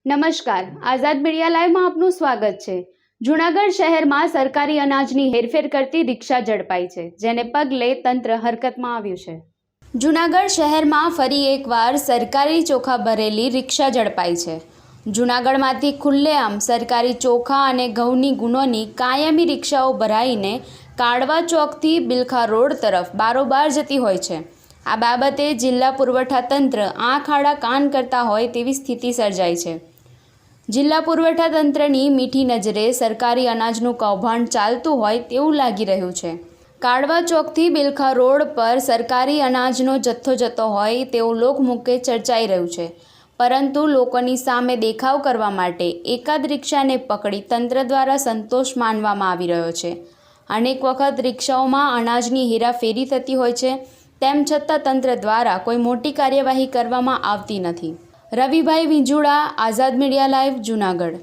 નમસ્કાર, આઝાદ મીડિયા લાઈવમાં આપનું સ્વાગત છે। જૂનાગઢ શહેરમાં સરકારી અનાજની હેરફેર કરતી રિક્ષા ઝડપાઈ છે, જેને પગલે તંત્ર હરકતમાં આવ્યું છે। જૂનાગઢ શહેરમાં ફરી એકવાર સરકારી ચોખા ભરેલી રિક્ષા ઝડપાઈ છે। જૂનાગઢમાંથી ખુલ્લેઆમ સરકારી ચોખા અને ઘઉંની ગુણોની કાયમી રિક્ષાઓ ભરાઈને કાળવા ચોકથી બિલખા રોડ તરફ બારોબાર જતી હોય છે। આ બાબતે જિલ્લા પુરવઠા તંત્ર આંખ આડા કાન કરતા હોય તેવી સ્થિતિ સર્જાઈ છે। જિલ્લા પુરવઠા તંત્રની મીઠી નજરે સરકારી અનાજનું કૌભાંડ ચાલતું હોય તેવું લાગી રહ્યું છે। કાળવા ચોકથી બિલખા રોડ પર સરકારી અનાજનો જથ્થો જતો હોય તેવું લોકમુખે ચર્ચાઈ રહ્યું છે, પરંતુ લોકોની સામે દેખાવ કરવા માટે એકાદ રિક્ષાને પકડી તંત્ર દ્વારા સંતોષ માનવામાં આવી રહ્યો છે। અનેક વખત રિક્ષાઓમાં અનાજની હેરાફેરી થતી હોય છે, તેમ છતાં તંત્ર દ્વારા કોઈ મોટી કાર્યવાહી કરવામાં આવતી નથી। રવિભાઈ વિંજુડા, આઝાદ મીડિયા લાઈવ, જૂનાગઢ।